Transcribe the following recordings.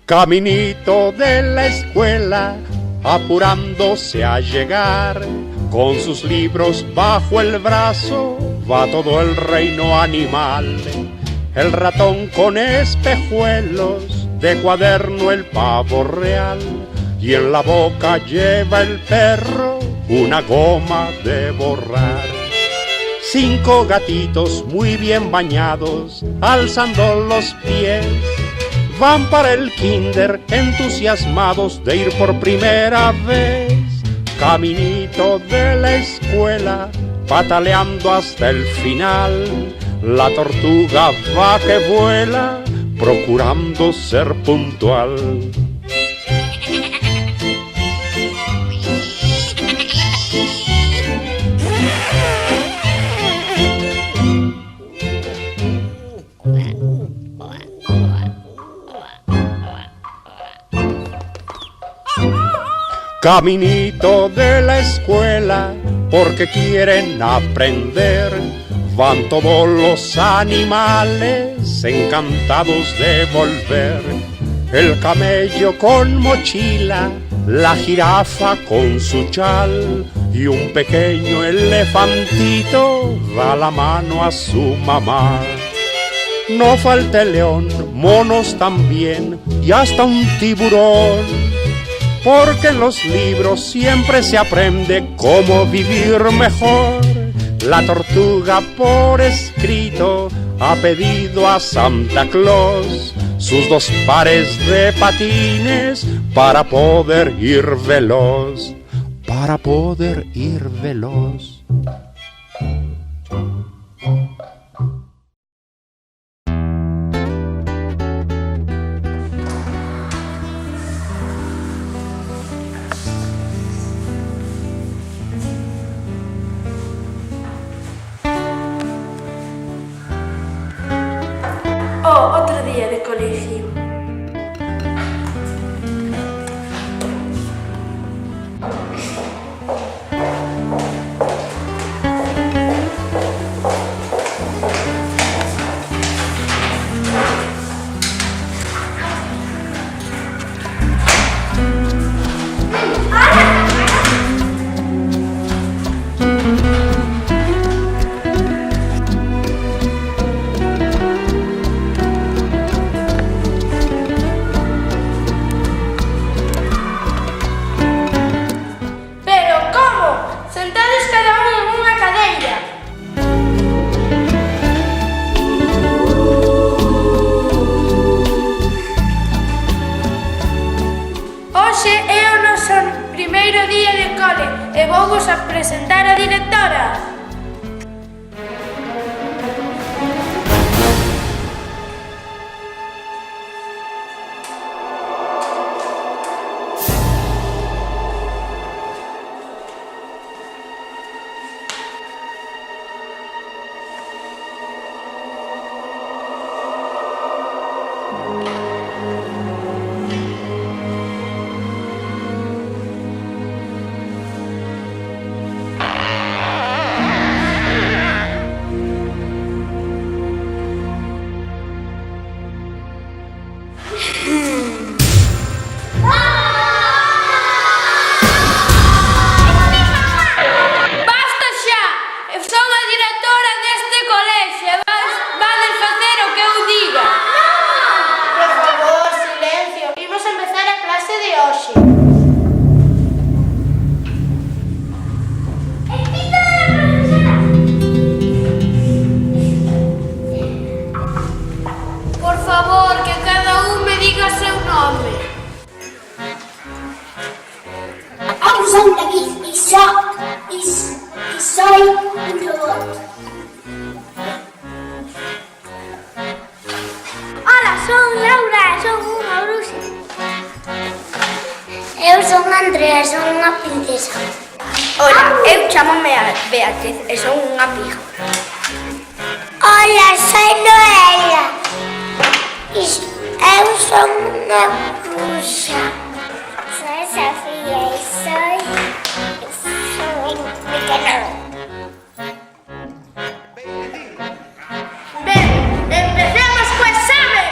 Caminito de la escuela, apurándose a llegar, con sus libros bajo el brazo, va todo el reino animal. El ratón con espejuelos, de cuaderno el pavo real, y en la boca lleva el perro una goma de borrar. 5 gatitos muy bien bañados, alzando los pies, van para el kinder entusiasmados de ir por primera vez. Caminito de la escuela, pataleando hasta el final, la tortuga va que vuela, procurando ser puntual. Caminito de la escuela, porque quieren aprender, van todos los animales encantados de volver. El camello con mochila, la jirafa con su chal, y un pequeño elefantito da la mano a su mamá. No falta el león, monos también, y hasta un tiburón, porque en los libros siempre se aprende cómo vivir mejor. La tortuga por escrito ha pedido a Santa Claus sus 2 pares de patines para poder ir veloz, para poder ir veloz. Otro día de colegio. E vouvos a presentar a directora. Soy David y soy un robot. Hola, son Laura, son unha bruxa. Eu son Andrea, son unha princesa. Hola, eu chamome Beatriz e son unha pija. Hola, soy Noelia. Eu son unha bruxa. Soy Sofía e soy pequena. Ben, empecemos co exame.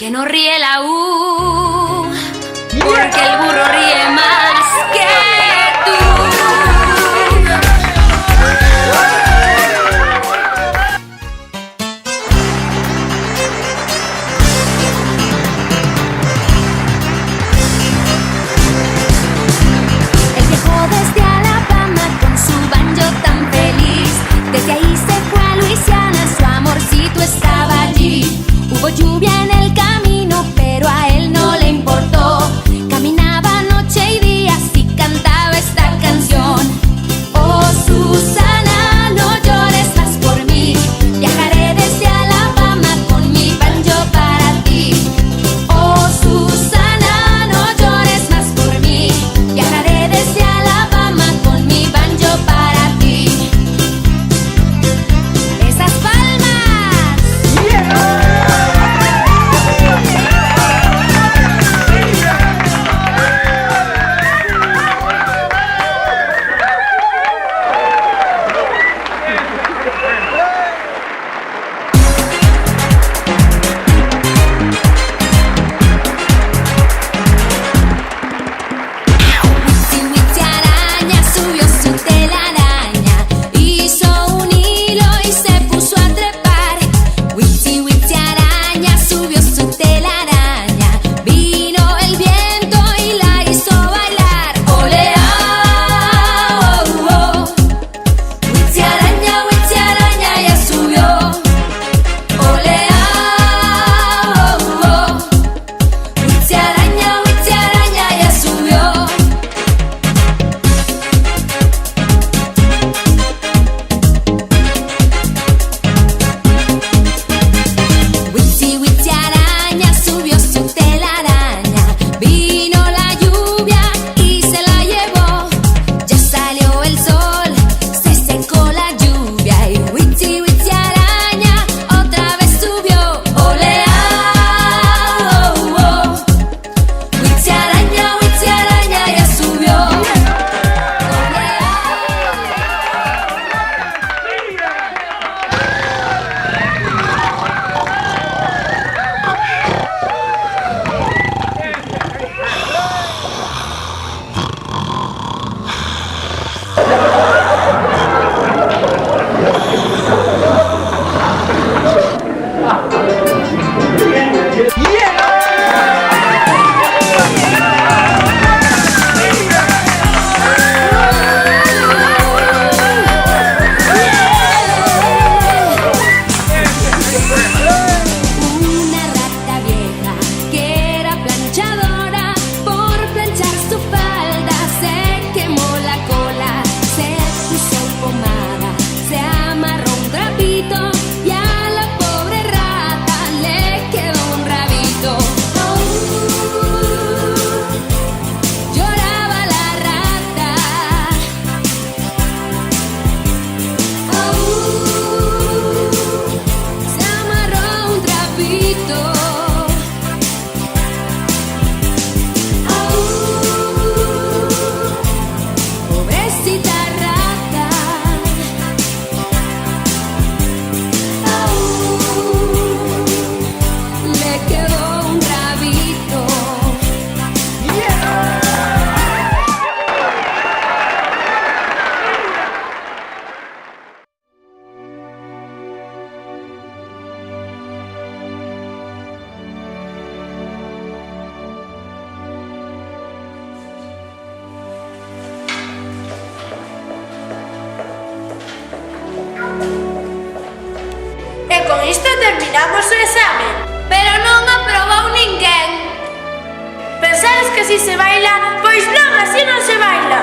que no ríe la U, porque el burro ríe más que tú. Él viajó desde Alabama con su banjo tan feliz. Desde ahí se fue a Luisiana, su amorcito estaba allí. Hubo lluvia en el camino, pero a él no le importó. Caminaba noche y día y cantaba esta canción. Oh, Susana, no llores más por mí. Viajaré desde Alabama con mi banjo para ti. Oh, Susana, no llores más por mí. Viajaré desde Alabama con mi banjo para ti. Esas palmas. Witsi, witsi araña subió su telaraña, hizo un hilo y se puso a trepar. Witsi, witsi araña subió su telaraña, vino el viento y la hizo bailar. Ole, ah, oh, oh. Witsi araña ya subió. Ole, ah, oh, oh. Witsi araña ya subió. Witsi, witsi araña subió su telaraña, vino la lluvia y se la llevó. Ya salió el sol, se secó la lluvia y witsi, witsi araña otra vez subió. Ole, ah, oh, oh. Witsi araña ya subió. Ole, Una rata vieja que era planchadora, por planchar su falda se quemó la cola, se puso pomada, se amarró un trapito y a la pobre rata le quedó un rabito. Lloraba la rata. Se amarró un trapito. Pobrecita rata. Le quedó un rabito. E con isto terminamos o exame. Pero non aprobou ninguén. Pensades que así se baila? Pois non, así non se baila.